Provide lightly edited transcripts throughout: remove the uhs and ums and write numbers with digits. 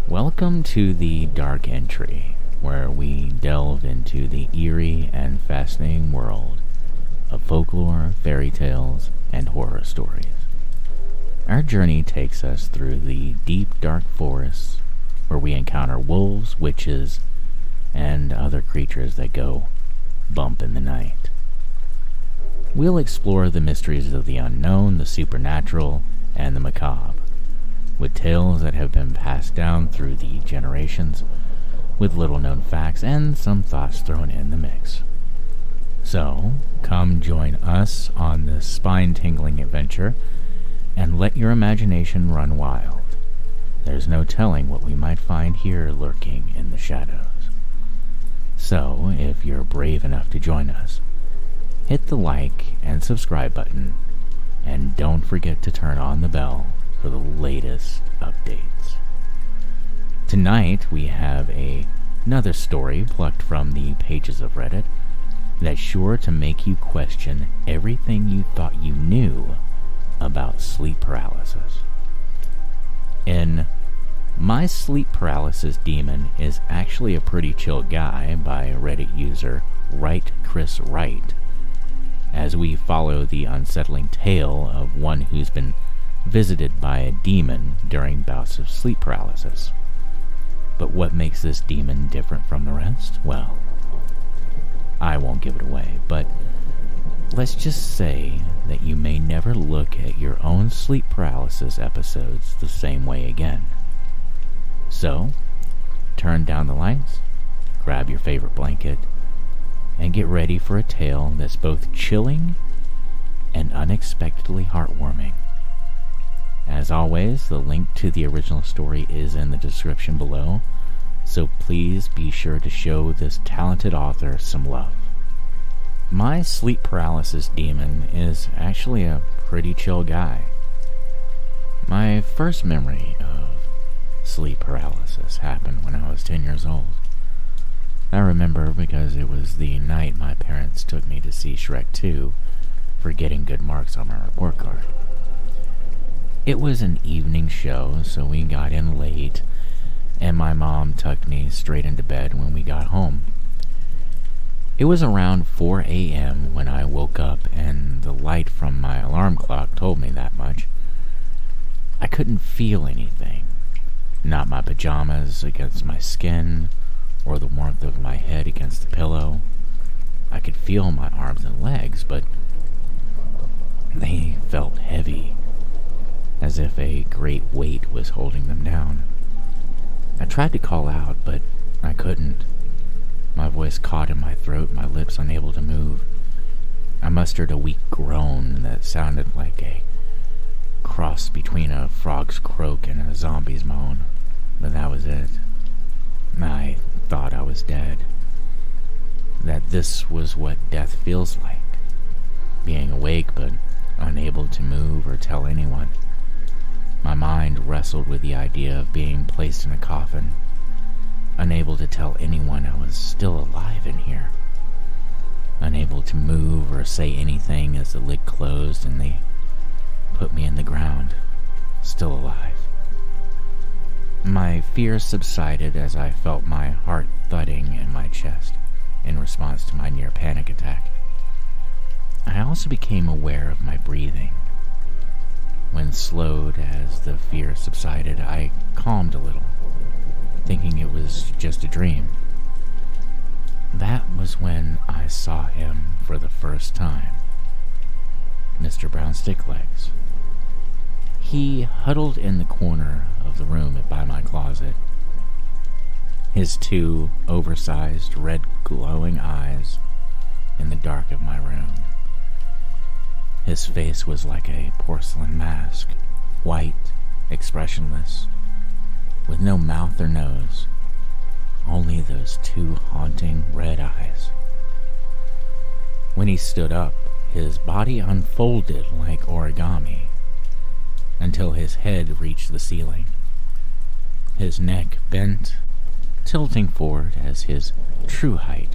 Welcome to the Dark Entry, where we delve into the eerie and fascinating world of folklore, fairy tales, and horror stories. Our journey takes us through the deep, dark forests, where we encounter wolves, witches, and other creatures that go bump in the night. We'll explore the mysteries of the unknown, the supernatural, and the macabre, with tales that have been passed down through the generations, with little-known facts and some thoughts thrown in the mix. So, come join us on this spine-tingling adventure, and let your imagination run wild. There's no telling what we might find here lurking in the shadows. So, if you're brave enough to join us, hit the like and subscribe button, and don't forget to turn on the bell for the latest updates. Tonight we have another story plucked from the pages of Reddit that's sure to make you question everything you thought you knew about sleep paralysis. In My Sleep Paralysis Demon is actually a pretty chill guy by Reddit user writechriswrite, as we follow the unsettling tale of one who's been visited by a demon during bouts of sleep paralysis. But what makes this demon different from the rest? Well, I won't give it away, but let's just say that you may never look at your own sleep paralysis episodes the same way again. So, turn down the lights, grab your favorite blanket, and get ready for a tale that's both chilling and unexpectedly heartwarming. As always, the link to the original story is in the description below, so please be sure to show this talented author some love. My Sleep Paralysis Demon is actually a pretty chill guy. My first memory of sleep paralysis happened when I was 10 years old. I remember because it was the night my parents took me to see Shrek 2 for getting good marks on my report card. It was an evening show, so we got in late, and my mom tucked me straight into bed when we got home. It was around 4 a.m. when I woke up, and the light from my alarm clock told me that much. I couldn't feel anything, not my pajamas against my skin, or the warmth of my head against the pillow. I could feel my arms and legs, but they felt heavy, as if a great weight was holding them down. I tried to call out, but I couldn't. My voice caught in my throat, my lips unable to move. I mustered a weak groan that sounded like a cross between a frog's croak and a zombie's moan, but that was it. I thought I was dead. That this was what death feels like. Being awake but unable to move or tell anyone. My mind wrestled with the idea of being placed in a coffin, unable to tell anyone I was still alive in here, unable to move or say anything as the lid closed and they put me in the ground, still alive. My fear subsided as I felt my heart thudding in my chest in response to my near panic attack. I also became aware of my breathing. When slowed as the fear subsided, I calmed a little, thinking it was just a dream. That was when I saw him for the first time. Mr. Brown Sticklegs. He huddled in the corner of the room by my closet. His two oversized, red glowing eyes in the dark of my room. His face was like a porcelain mask, white, expressionless, with no mouth or nose, only those two haunting red eyes. When he stood up, his body unfolded like origami until his head reached the ceiling. His neck bent, tilting forward as his true height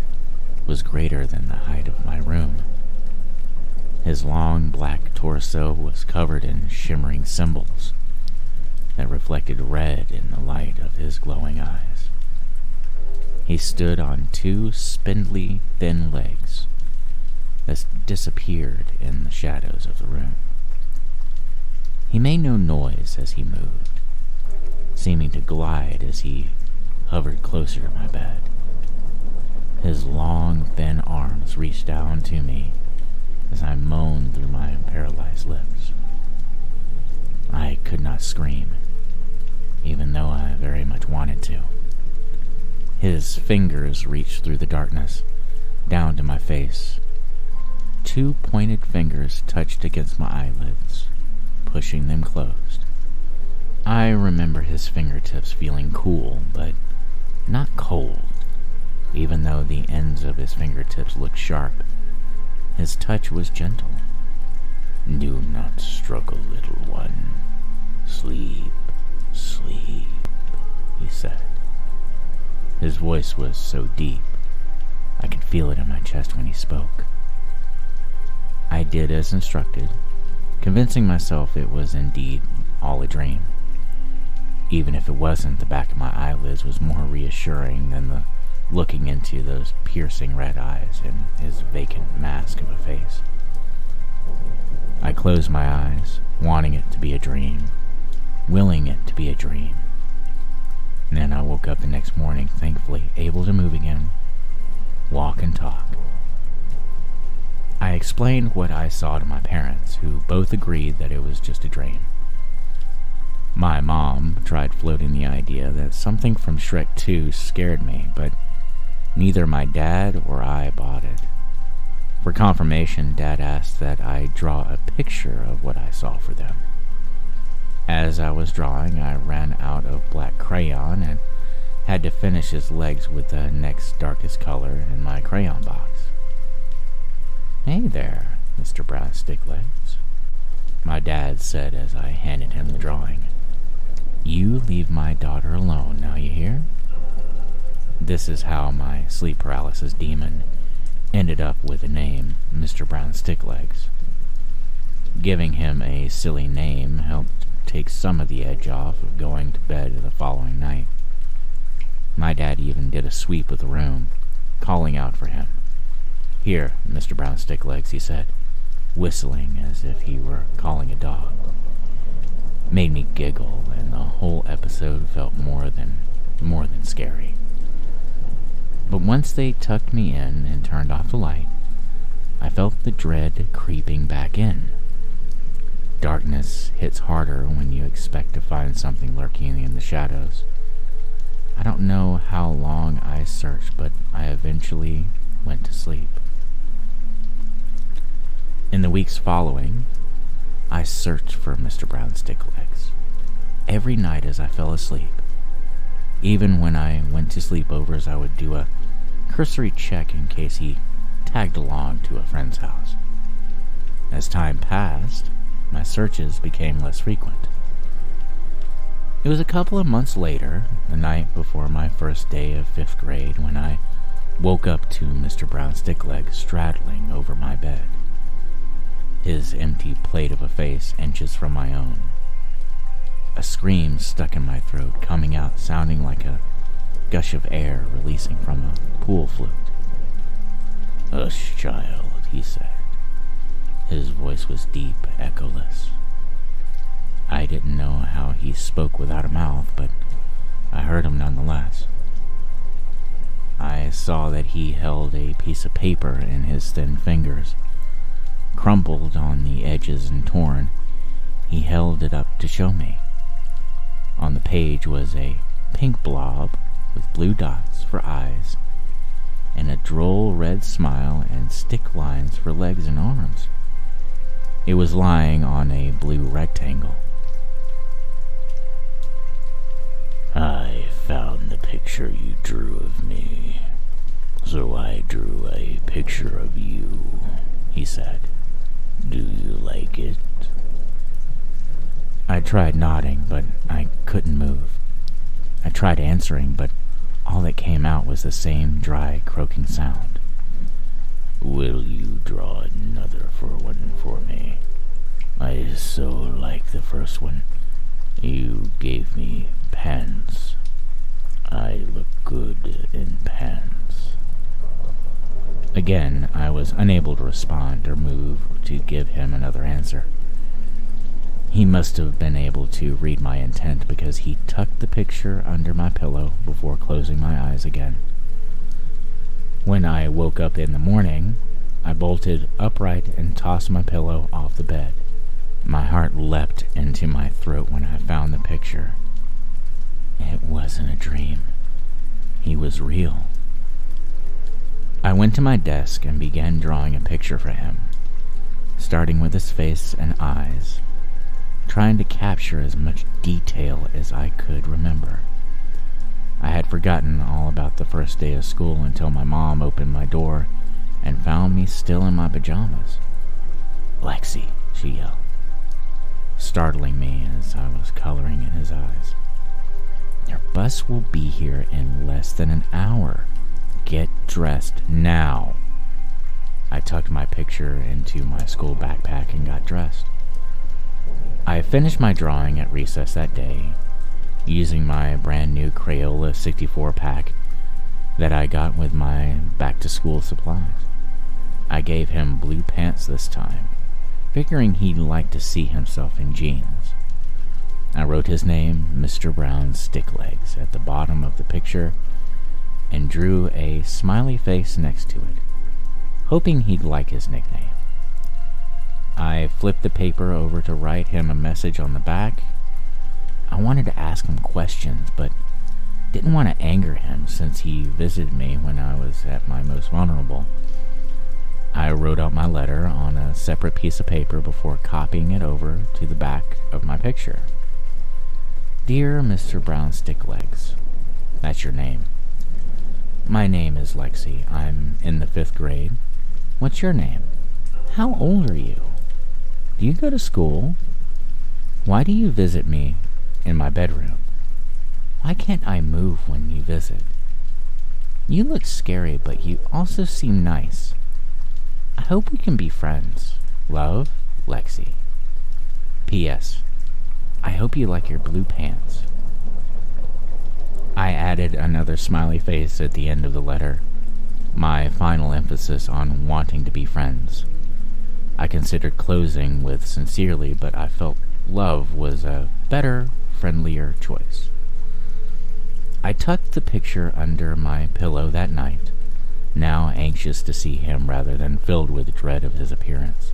was greater than the height of my room. His long black torso was covered in shimmering symbols, that reflected red in the light of his glowing eyes. He stood on two spindly, thin legs that disappeared in the shadows of the room. He made no noise as he moved, seeming to glide as he hovered closer to my bed. His long, thin arms reached down to me as I moaned through my paralyzed lips. I could not scream, even though I very much wanted to. His fingers reached through the darkness, down to my face. Two pointed fingers touched against my eyelids, pushing them closed. I remember his fingertips feeling cool, but not cold, even though the ends of his fingertips looked sharp. His touch was gentle. "Do not struggle, little one. Sleep, sleep," he said. His voice was so deep, I could feel it in my chest when he spoke. I did as instructed, convincing myself it was indeed all a dream. Even if it wasn't, the back of my eyelids was more reassuring than the looking into those piercing red eyes and his vacant mask of a face. I closed my eyes, wanting it to be a dream, willing it to be a dream. And then I woke up the next morning, thankfully able to move again, walk and talk. I explained what I saw to my parents, who both agreed that it was just a dream. My mom tried floating the idea that something from Shrek 2 scared me, but neither my dad or I bought it. For confirmation, Dad asked that I draw a picture of what I saw for them. As I was drawing, I ran out of black crayon and had to finish his legs with the next darkest color in my crayon box. "Hey there, Mr. Brown Sticklegs," my dad said as I handed him the drawing. "You leave my daughter alone, now you hear?" This is how my sleep paralysis demon ended up with the name Mr. Brown Sticklegs. Giving him a silly name helped take some of the edge off of going to bed the following night. My dad even did a sweep of the room, calling out for him. "Here, Mr. Brown Sticklegs," he said, whistling as if he were calling a dog. Made me giggle, and the whole episode felt more than scary. But once they tucked me in and turned off the light, I felt the dread creeping back in. Darkness hits harder when you expect to find something lurking in the shadows. I don't know how long I searched, but I eventually went to sleep. In the weeks following, I searched for Mr. Brown Sticklegs every night as I fell asleep. Even when I went to sleepovers, I would do a cursory check in case he tagged along to a friend's house. As time passed, my searches became less frequent. It was a couple of months later, the night before my first day of 5th grade, when I woke up to Mr. Brown Sticklegs straddling over my bed, his empty plate of a face inches from my own. A scream stuck in my throat, coming out sounding like a gush of air releasing from a pool flute. "Hush, child," he said. His voice was deep, echoless. I didn't know how he spoke without a mouth, but I heard him nonetheless. I saw that he held a piece of paper in his thin fingers. Crumpled on the edges and torn, he held it up to show me. On the page was a pink blob with blue dots for eyes, and a droll red smile and stick lines for legs and arms. It was lying on a blue rectangle. "I found the picture you drew of me, so I drew a picture of you," he said. "Do you like it?" I tried nodding, but I couldn't move. I tried answering, but all that came out was the same dry, croaking sound. "Will you draw another one for me? I so like the first one. You gave me pants. I look good in pants. Again, I was unable to respond or move to give him another answer. He must have been able to read my intent because he tucked the picture under my pillow before closing my eyes again. When I woke up in the morning, I bolted upright and tossed my pillow off the bed. My heart leapt into my throat when I found the picture. It wasn't a dream. He was real. I went to my desk and began drawing a picture for him, starting with his face and eyes, trying to capture as much detail as I could remember. I had forgotten all about the first day of school until my mom opened my door and found me still in my pajamas. "Lexi," she yelled, startling me as I was coloring in his eyes. "Your bus will be here in less than an hour. Get dressed now." I tucked my picture into my school backpack and got dressed. I finished my drawing at recess that day, using my brand new Crayola 64 pack that I got with my back-to-school supplies. I gave him blue pants this time, figuring he'd like to see himself in jeans. I wrote his name, Mr. Brown's Stick Legs, at the bottom of the picture and drew a smiley face next to it, hoping he'd like his nickname. I flipped the paper over to write him a message on the back. I wanted to ask him questions, but didn't want to anger him since he visited me when I was at my most vulnerable. I wrote out my letter on a separate piece of paper before copying it over to the back of my picture. "Dear Mr. Brown Sticklegs," that's your name. "My name is Lexi. I'm in the 5th grade. What's your name? How old are you? Do you go to school? Why do you visit me in my bedroom? Why can't I move when you visit? You look scary, but you also seem nice. I hope we can be friends. Love, Lexi. P.S. I hope you like your blue pants." I added another smiley face at the end of the letter, my final emphasis on wanting to be friends. I considered closing with sincerely, but I felt love was a better, friendlier choice. I tucked the picture under my pillow that night, now anxious to see him rather than filled with dread of his appearance.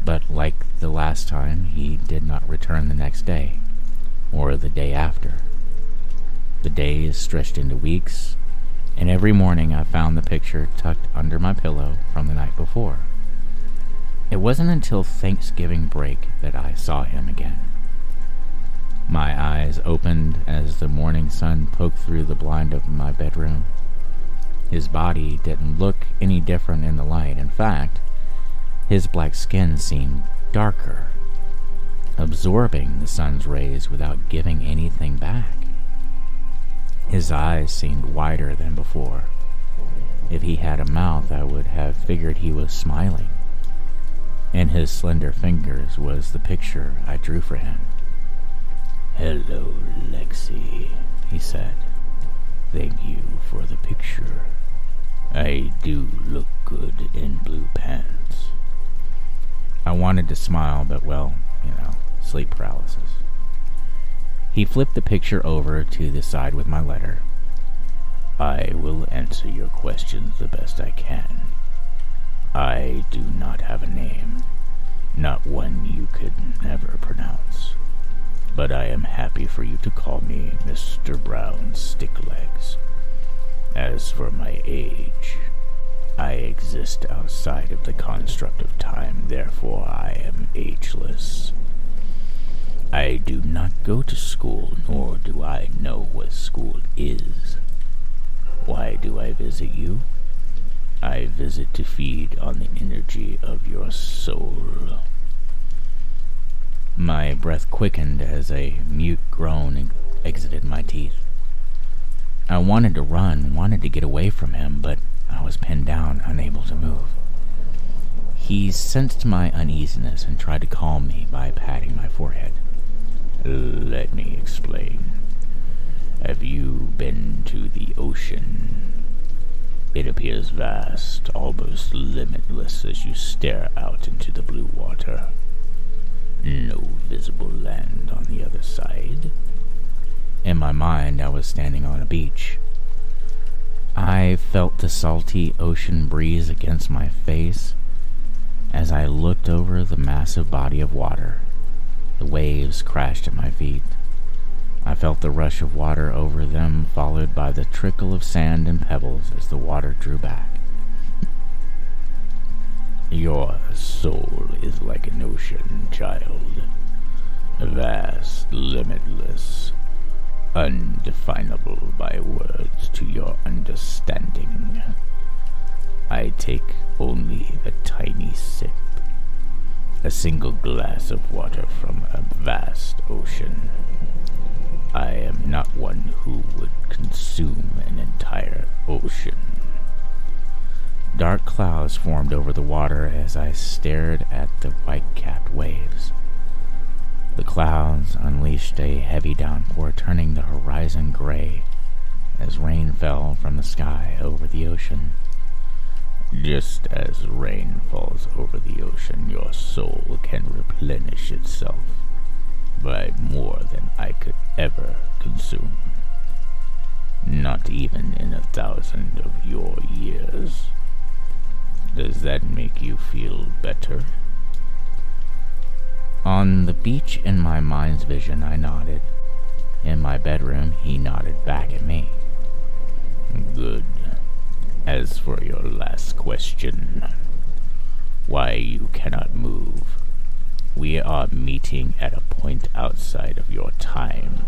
But like the last time, he did not return the next day, or the day after. The days stretched into weeks, and every morning I found the picture tucked under my pillow from the night before. It wasn't until Thanksgiving break that I saw him again. My eyes opened as the morning sun poked through the blind of my bedroom. His body didn't look any different in the light. In fact, his black skin seemed darker, absorbing the sun's rays without giving anything back. His eyes seemed wider than before. If he had a mouth, I would have figured he was smiling. In his slender fingers was the picture I drew for him. "Hello, Lexi," he said. "Thank you for the picture. I do look good in blue pants." I wanted to smile, but sleep paralysis. He flipped the picture over to the side with my letter. "I will answer your questions the best I can. I do not have a name, not one you could never pronounce, but I am happy for you to call me Mr. Brown Sticklegs. As for my age, I exist outside of the construct of time, therefore I am ageless. I do not go to school, nor do I know what school is. Why do I visit you? I visit to feed on the energy of your soul." My breath quickened as a mute groan exited my teeth. I wanted to run, wanted to get away from him, but I was pinned down, unable to move. He sensed my uneasiness and tried to calm me by patting my forehead. Let me explain. Have you been to the ocean? It appears vast, almost limitless as you stare out into the blue water. No visible land on the other side. In my mind, I was standing on a beach. I felt the salty ocean breeze against my face as I looked over the massive body of water. The waves crashed at my feet. I felt the rush of water over them, followed by the trickle of sand and pebbles as the water drew back. Your soul is like an ocean, child. Vast, limitless, undefinable by words to your understanding. I take only a tiny sip, a single glass of water from a vast ocean. I am not one who would consume an entire ocean. Dark clouds formed over the water as I stared at the white-capped waves. The clouds unleashed a heavy downpour, turning the horizon gray as rain fell from the sky over the ocean. Just as rain falls over the ocean, your soul can replenish itself by more than I could ever consume. Not even in 1,000 of your years. Does that make you feel better? On the beach in my mind's vision, I nodded. In my bedroom, he nodded back at me. Good. As for your last question, why you cannot move, we are meeting at a point outside of your time,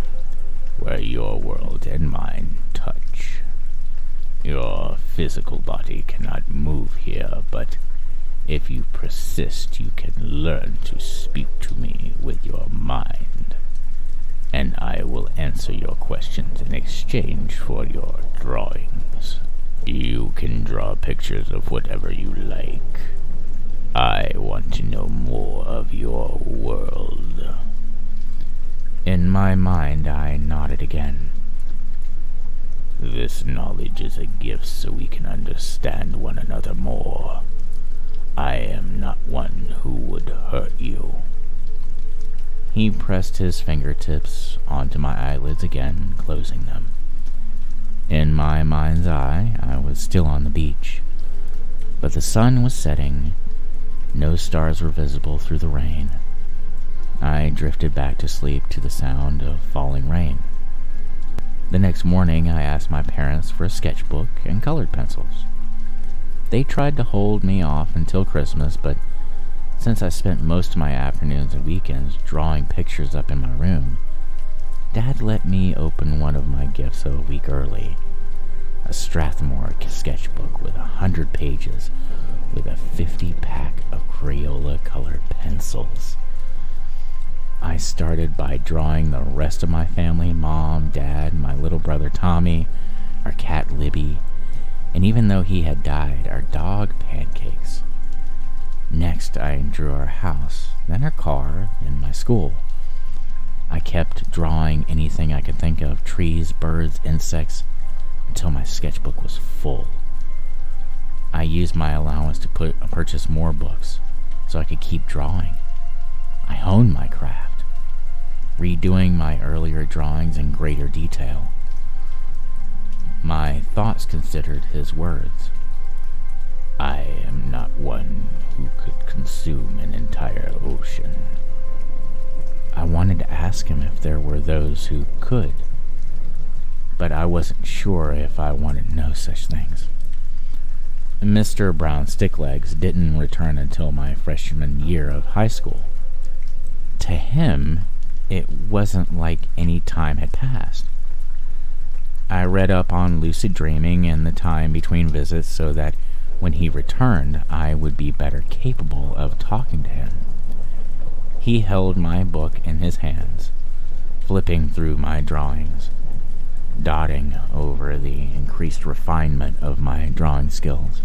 where your world and mine touch. Your physical body cannot move here, but if you persist, you can learn to speak to me with your mind, and I will answer your questions in exchange for your drawings. You can draw pictures of whatever you like. I want to know more of your world. In my mind, I nodded again. This knowledge is a gift so we can understand one another more. I am not one who would hurt you. He pressed his fingertips onto my eyelids again, closing them. In my mind's eye, I was still on the beach, but the sun was setting. No stars were visible through the rain. I drifted back to sleep to the sound of falling rain. The next morning, I asked my parents for a sketchbook and colored pencils. They tried to hold me off until Christmas, but since I spent most of my afternoons and weekends drawing pictures up in my room, Dad let me open one of my gifts a week early. A Strathmore sketchbook with 100 pages with a 50-pack of Crayola-colored pencils. I started by drawing the rest of my family, Mom, Dad, my little brother Tommy, our cat Libby, and even though he had died, our dog Pancakes. Next, I drew our house, then our car, and my school. I kept drawing anything I could think of, trees, birds, insects, until my sketchbook was full. I used my allowance to purchase more books so I could keep drawing. I honed my craft, redoing my earlier drawings in greater detail. My thoughts considered his words. I am not one who could consume an entire ocean. I wanted to ask him if there were those who could, but I wasn't sure if I wanted to know such things. Mr. Brown Sticklegs didn't return until my freshman year of high school. To him, it wasn't like any time had passed. I read up on lucid dreaming and the time between visits so that when he returned, I would be better capable of talking to him. He held my book in his hands, flipping through my drawings, dotting over the increased refinement of my drawing skills.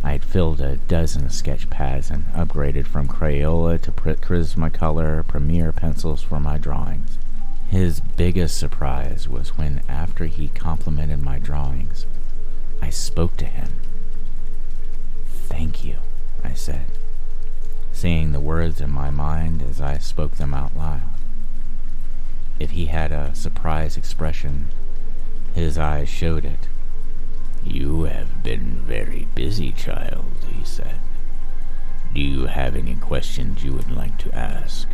I had filled a dozen sketch pads and upgraded from Crayola to Prismacolor Premier pencils for my drawings. His biggest surprise was when, after he complimented my drawings, I spoke to him. "Thank you," I said, seeing the words in my mind as I spoke them out loud. If he had a surprised expression, his eyes showed it. "You have been very busy, child," he said. "Do you have any questions you would like to ask?"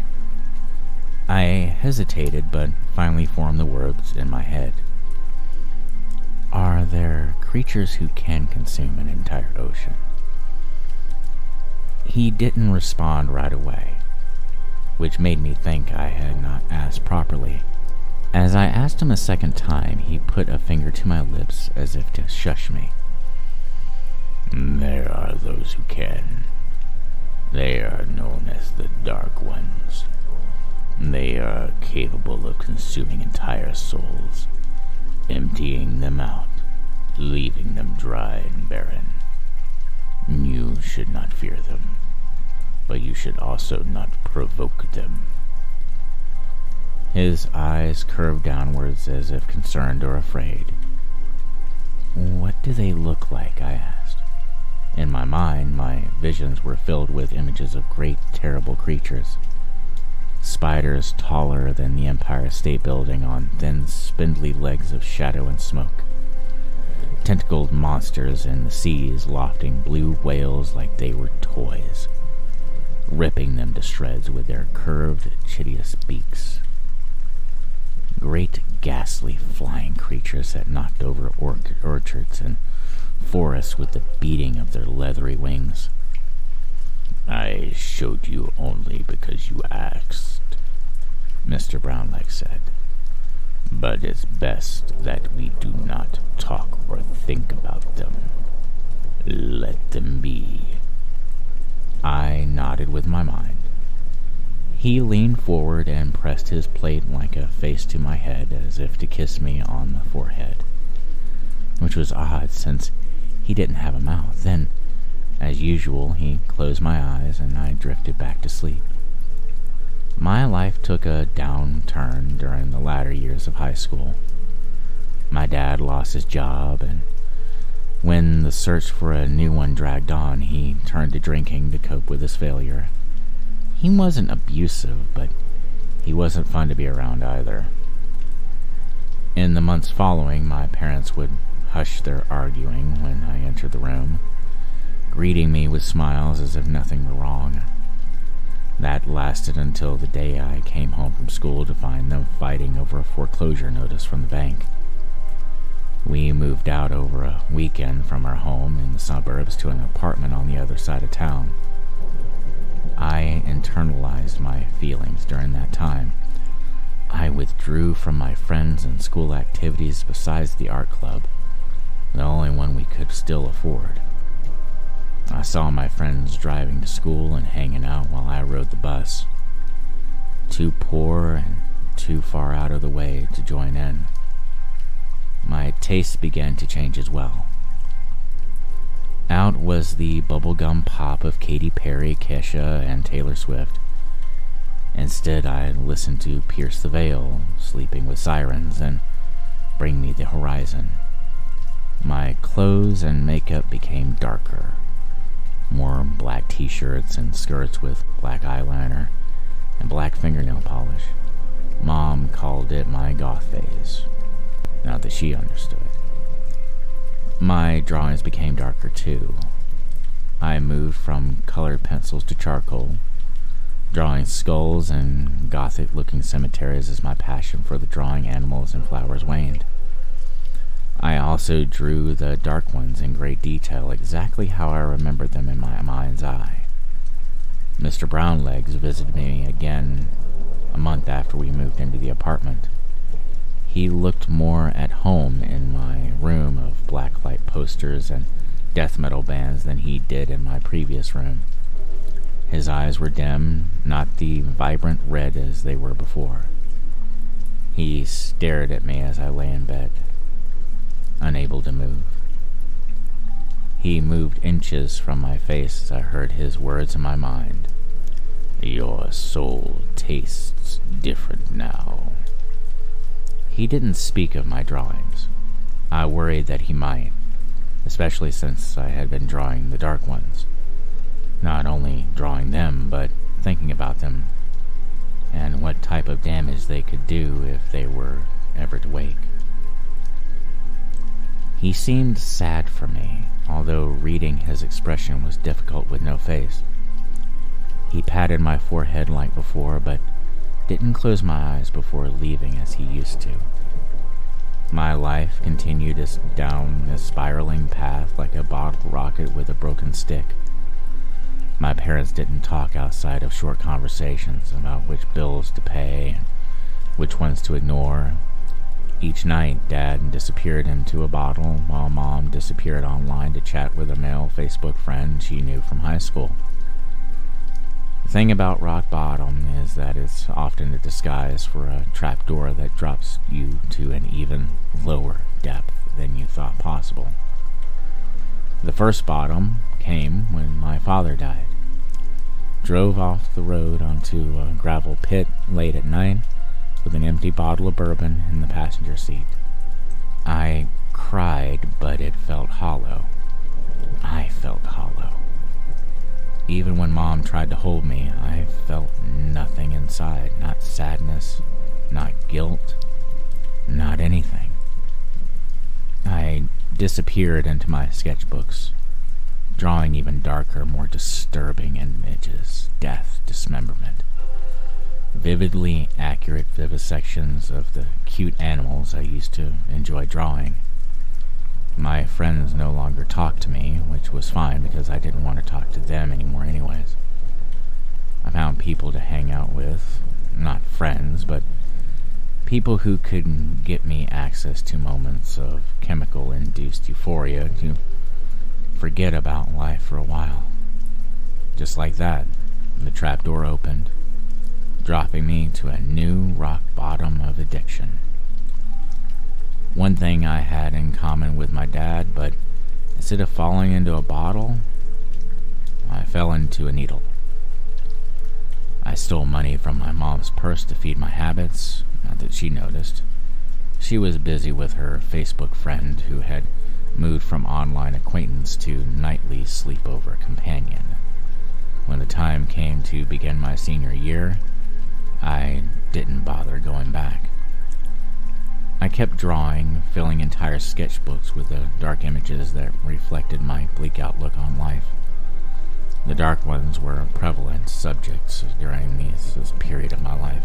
I hesitated, but finally formed the words in my head. "Are there creatures who can consume an entire ocean?" He didn't respond right away, which made me think I had not asked properly. As I asked him a second time, he put a finger to my lips as if to shush me. "There are those who can. They are known as the Dark Ones. They are capable of consuming entire souls, emptying them out, leaving them dry and barren. You should not fear them, but you should also not provoke them." His eyes curved downwards as if concerned or afraid. "What do they look like?" I asked. In my mind, my visions were filled with images of great, terrible creatures. Spiders taller than the Empire State Building on thin, spindly legs of shadow and smoke. Tentacled monsters in the seas lofting blue whales like they were toys, ripping them to shreds with their curved, chitious beaks. Great, ghastly flying creatures that knocked over orchards and forests with the beating of their leathery wings. "I showed you only because you asked," Mr. Brownleg said. "But it's best that we do not talk or think about them. Let them be." I nodded with my mind. He leaned forward and pressed his plate like a face to my head as if to kiss me on the forehead, which was odd since he didn't have a mouth. Then, as usual, he closed my eyes and I drifted back to sleep. My life took a downturn during the latter years of high school. My dad lost his job, and when the search for a new one dragged on, he turned to drinking to cope with his failure. He wasn't abusive, but he wasn't fun to be around either. In the months following, my parents would hush their arguing when I entered the room, greeting me with smiles as if nothing were wrong. That lasted until the day I came home from school to find them fighting over a foreclosure notice from the bank. We moved out over a weekend from our home in the suburbs to an apartment on the other side of town. I internalized my feelings during that time. I withdrew from my friends and school activities besides the art club, the only one we could still afford. I saw my friends driving to school and hanging out while I rode the bus. Too poor and too far out of the way to join in. My tastes began to change as well. Out was the bubblegum pop of Katy Perry, Kesha, and Taylor Swift. Instead, I listened to Pierce the Veil, Sleeping with Sirens, and Bring Me the Horizon. My clothes and makeup became darker. More black t-shirts and skirts with black eyeliner and black fingernail polish. Mom called it my goth phase. Not that she understood. My drawings became darker too. I moved from colored pencils to charcoal, drawing skulls and gothic-looking cemeteries as my passion for the drawing animals and flowers waned. I also drew the dark ones in great detail, exactly how I remembered them in my mind's eye. Mr. Brownlegs visited me again a month after we moved into the apartment. He looked more at home in my room of blacklight posters and death metal bands than he did in my previous room. His eyes were dim, not the vibrant red as they were before. He stared at me as I lay in bed, unable to move. He moved inches from my face as I heard his words in my mind. Your soul tastes different now. He didn't speak of my drawings. I worried that he might, especially since I had been drawing the dark ones. Not only drawing them, but thinking about them and what type of damage they could do if they were ever to wake. He seemed sad for me, although reading his expression was difficult with no face. He patted my forehead like before, but didn't close my eyes before leaving as he used to. My life continued down a spiraling path like a bottle rocket with a broken stick. My parents didn't talk outside of short conversations about which bills to pay and which ones to ignore. Each night, Dad disappeared into a bottle while Mom disappeared online to chat with a male Facebook friend she knew from high school. The thing about rock bottom is that it's often a disguise for a trapdoor that drops you to an even lower depth than you thought possible. The first bottom came when my father died. Drove off the road onto a gravel pit late at night with an empty bottle of bourbon in the passenger seat. I cried, but it felt hollow. I felt hollow. Even when Mom tried to hold me, I felt nothing inside. Not sadness, not guilt, not anything. I disappeared into my sketchbooks, drawing even darker, more disturbing images, death, dismemberment. Vividly accurate vivisections of the cute animals I used to enjoy drawing. My friends no longer talked to me, which was fine because I didn't want to talk to them anymore anyways. I found people to hang out with, not friends, but people who could get me access to moments of chemical-induced euphoria to forget about life for a while. Just like that, the trapdoor opened, dropping me to a new rock bottom of addiction. One thing I had in common with my dad, but instead of falling into a bottle, I fell into a needle. I stole money from my mom's purse to feed my habits, not that she noticed. She was busy with her Facebook friend who had moved from online acquaintance to nightly sleepover companion. When the time came to begin my senior year, I didn't bother going back. I kept drawing, filling entire sketchbooks with the dark images that reflected my bleak outlook on life. The dark ones were prevalent subjects during this period of my life.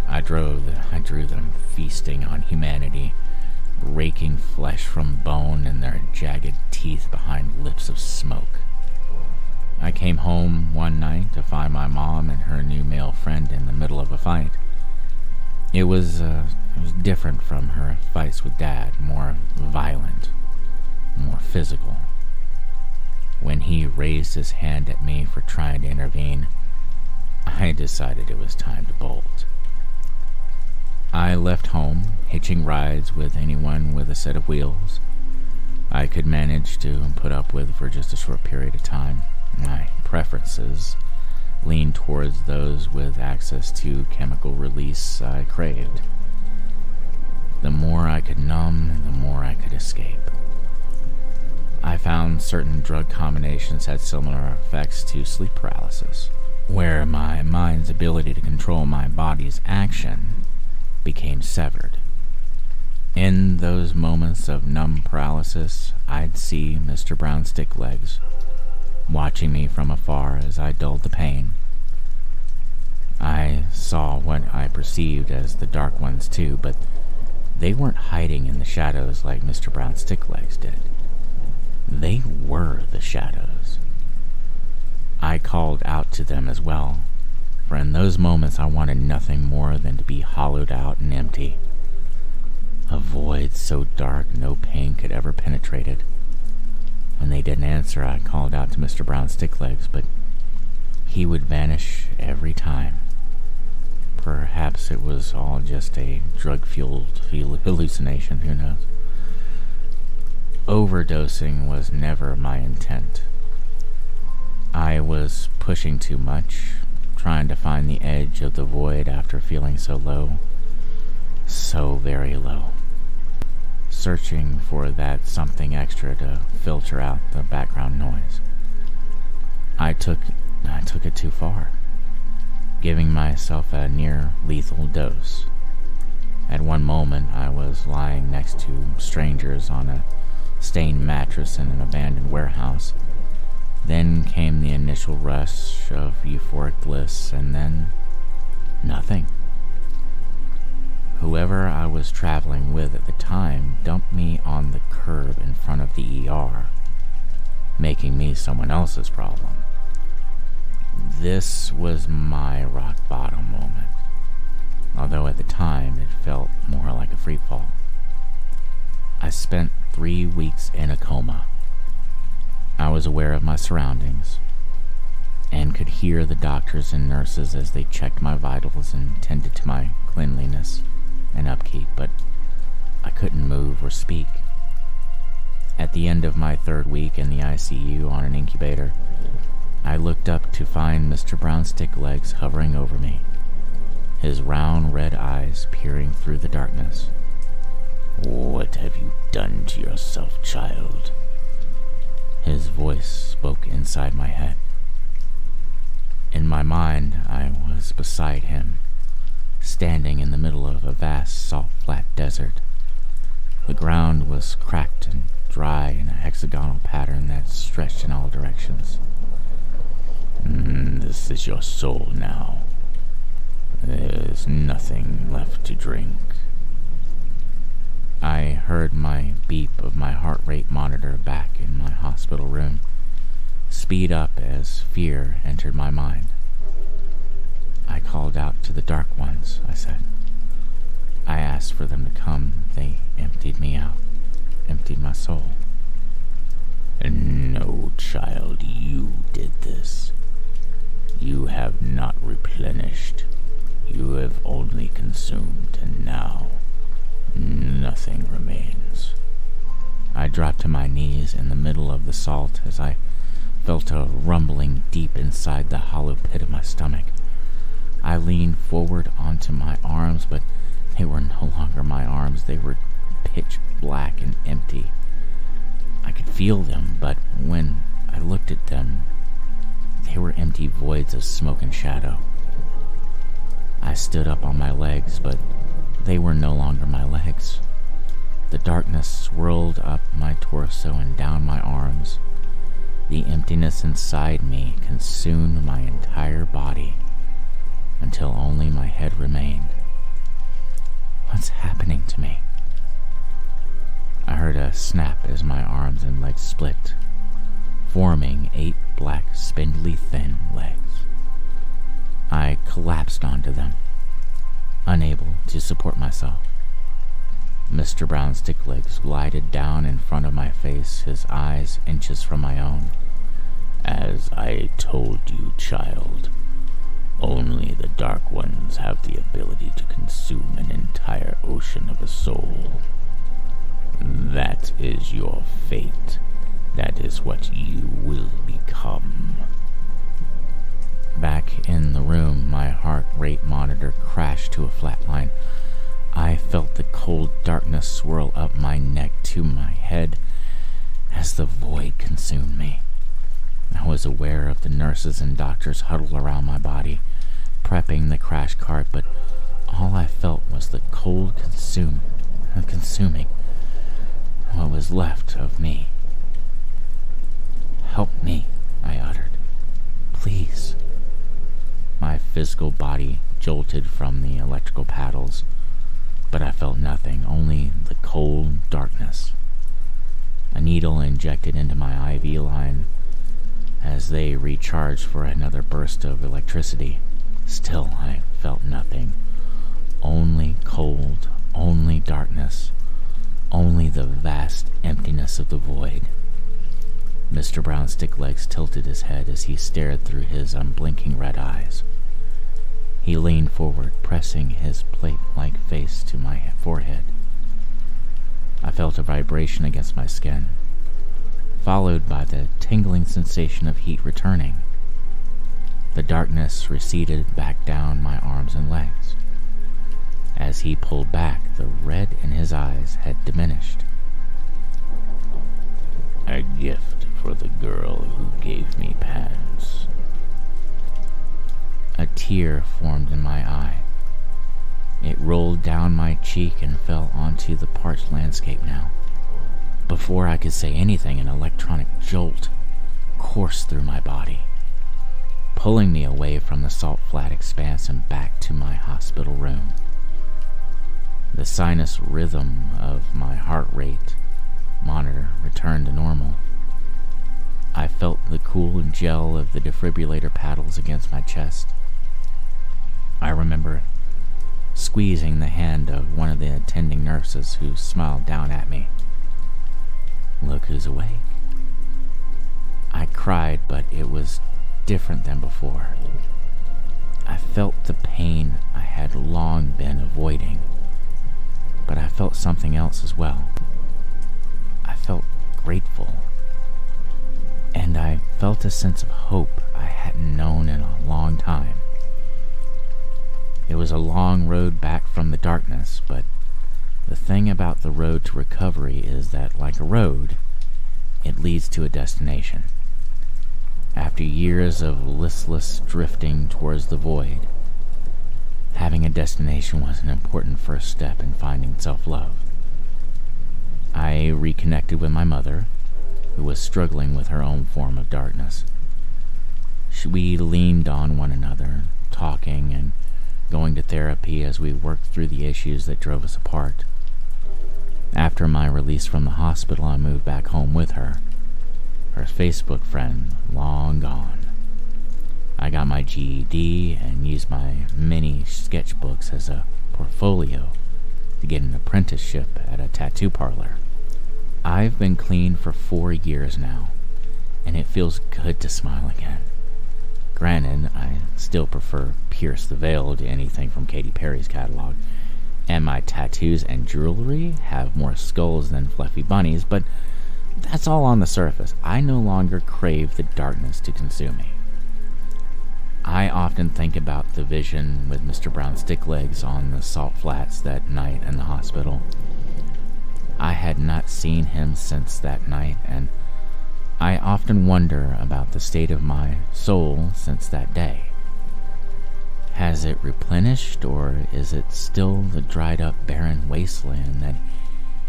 I drew them feasting on humanity, raking flesh from bone and their jagged teeth behind lips of smoke. I came home one night to find my mom and her new male friend in the middle of a fight. It was different from her fights with Dad, more violent, more physical. When he raised his hand at me for trying to intervene, I decided it was time to bolt. I left home, hitching rides with anyone with a set of wheels I could manage to put up with for just a short period of time. My preferences leaned towards those with access to chemical release I craved. The more I could numb, the more I could escape. I found certain drug combinations had similar effects to sleep paralysis, where my mind's ability to control my body's action became severed. In those moments of numb paralysis, I'd see Mr. Brown Stick Legs watching me from afar as I dulled the pain. I saw what I perceived as the dark ones too, but they weren't hiding in the shadows like Mr. Brown Stick Legs did. They were the shadows. I called out to them as well, for in those moments I wanted nothing more than to be hollowed out and empty. A void so dark no pain could ever penetrate it. When they didn't answer, I called out to Mr. Brown Stick Legs, but he would vanish every time. Perhaps it was all just a drug-fueled hallucination, who knows? Overdosing was never my intent. I was pushing too much, trying to find the edge of the void after feeling so low, so very low, searching for that something extra to filter out the background noise. I took it too far, giving myself a near lethal dose. At one moment, I was lying next to strangers on a stained mattress in an abandoned warehouse. Then came the initial rush of euphoric bliss, and then nothing. Whoever I was traveling with at the time dumped me on the curb in front of the ER, making me someone else's problem. This was my rock bottom moment, although at the time it felt more like a free fall. I spent 3 weeks in a coma. I was aware of my surroundings and could hear the doctors and nurses as they checked my vitals and tended to my cleanliness and upkeep, but I couldn't move or speak. At the end of my 3rd week in the ICU on an incubator, I looked up to find Mr. Brown's stick legs hovering over me, his round red eyes peering through the darkness. "What have you done to yourself, child?" His voice spoke inside my head. In my mind, I was beside him, standing in the middle of a vast salt flat desert. The ground was cracked and dry in a hexagonal pattern that stretched in all directions. This is your soul now. There's nothing left to drink." I heard my beep of my heart rate monitor back in my hospital room speed up as fear entered my mind. I called out to the Dark Ones, I said. I asked for them to come. They emptied me out, emptied my soul. "No, child, you did this. You have not replenished. You have only consumed, and now nothing remains." I dropped to my knees in the middle of the salt as I felt a rumbling deep inside the hollow pit of my stomach. I leaned forward onto my arms, but they were no longer my arms. They were pitch black and empty. I could feel them, but when I looked at them, they were empty voids of smoke and shadow. I stood up on my legs, but they were no longer my legs. The darkness swirled up my torso and down my arms. The emptiness inside me consumed my entire body until only my head remained. What's happening to me? I heard a snap as my arms and legs split, forming 8 black, spindly, thin legs. I collapsed onto them, unable to support myself. Mr. Brown's stick legs glided down in front of my face, his eyes inches from my own. "As I told you, child, only the Dark Ones have the ability to consume an entire ocean of a soul. That is your fate. That is what you will become." Back in the room, my heart rate monitor crashed to a flat line. I felt the cold darkness swirl up my neck to my head as the void consumed me. I was aware of the nurses and doctors huddled around my body, prepping the crash cart, but all I felt was the cold consuming what was left of me. "Help me," I uttered. "Please." My physical body jolted from the electrical paddles, but I felt nothing, only the cold darkness. A needle injected into my IV line as they recharged for another burst of electricity. Still, I felt nothing. Only cold, only darkness, only the vast emptiness of the void. Mr. Brown's stick legs tilted his head as he stared through his unblinking red eyes. He leaned forward, pressing his plate-like face to my forehead. I felt a vibration against my skin. followed by the tingling sensation of heat returning. The darkness receded back down my arms and legs. As he pulled back, the red in his eyes had diminished. "A gift for the girl who gave me pants." A tear formed in my eye. It rolled down my cheek and fell onto the parched landscape now. Before I could say anything, an electronic jolt coursed through my body, pulling me away from the salt-flat expanse and back to my hospital room. The sinus rhythm of my heart rate monitor returned to normal. I felt the cool gel of the defibrillator paddles against my chest. I remember squeezing the hand of one of the attending nurses who smiled down at me. "Look who's awake." I cried, but it was different than before. I felt the pain I had long been avoiding, but I felt something else as well. I felt grateful, and I felt a sense of hope I hadn't known in a long time. It was a long road back from the darkness, but the thing about the road to recovery is that, like a road, it leads to a destination. After years of listless drifting towards the void, having a destination was an important first step in finding self-love. I reconnected with my mother, who was struggling with her own form of darkness. We leaned on one another, talking and going to therapy as we worked through the issues that drove us apart. After my release from the hospital, I moved back home with her Facebook friend long gone. I got my GED and used my mini sketchbooks as a portfolio to get an apprenticeship at a tattoo parlor. I've been clean for 4 years now, and it feels good to smile again. Granted, I still prefer Pierce the Veil to anything from Katy Perry's catalog, and my tattoos and jewelry have more skulls than fluffy bunnies, but that's all on the surface. I no longer crave the darkness to consume me. I often think about the vision with Mr. Brown's stick legs on the salt flats that night in the hospital. I had not seen him since that night, and I often wonder about the state of my soul since that day. Has it replenished, or is it still the dried-up barren wasteland that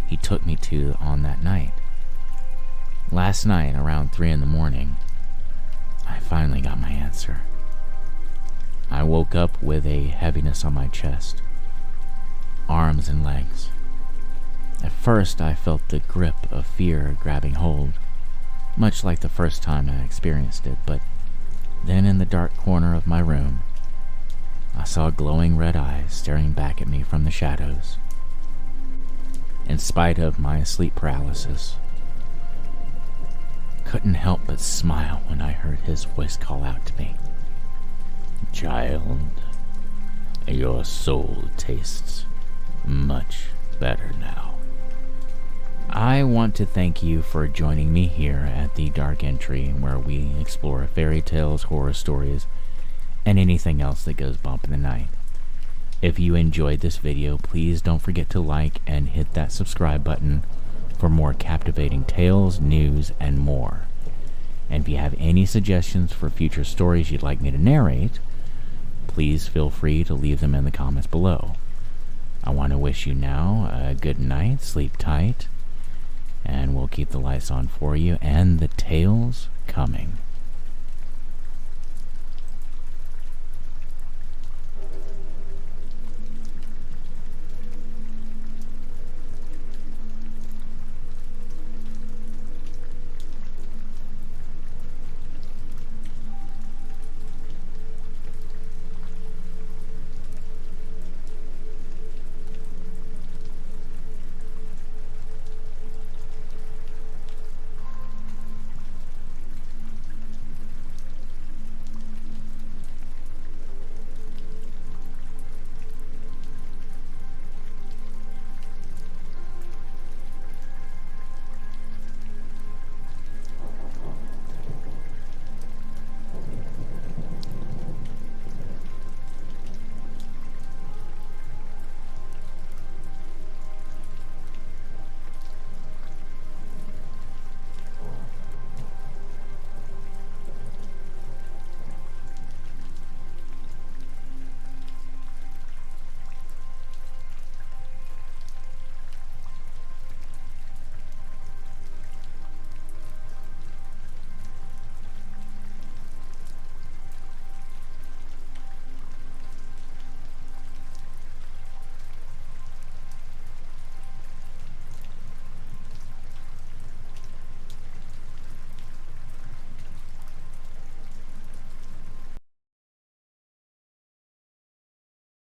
he took me to on that night? Last night, around 3 a.m, I finally got my answer. I woke up with a heaviness on my chest, arms and legs. At first, I felt the grip of fear grabbing hold, much like the first time I experienced it, but then in the dark corner of my room, I saw glowing red eyes staring back at me from the shadows. In spite of my sleep paralysis, couldn't help but smile when I heard his voice call out to me. "Child, your soul tastes much better now." I want to thank you for joining me here at the Dark Entry, where we explore fairy tales, horror stories, and anything else that goes bump in the night. If you enjoyed this video, please don't forget to like and hit that subscribe button for more captivating tales, news, and more. And if you have any suggestions for future stories you'd like me to narrate, please feel free to leave them in the comments below. I want to wish you now a good night, sleep tight, and we'll keep the lights on for you and the tales coming.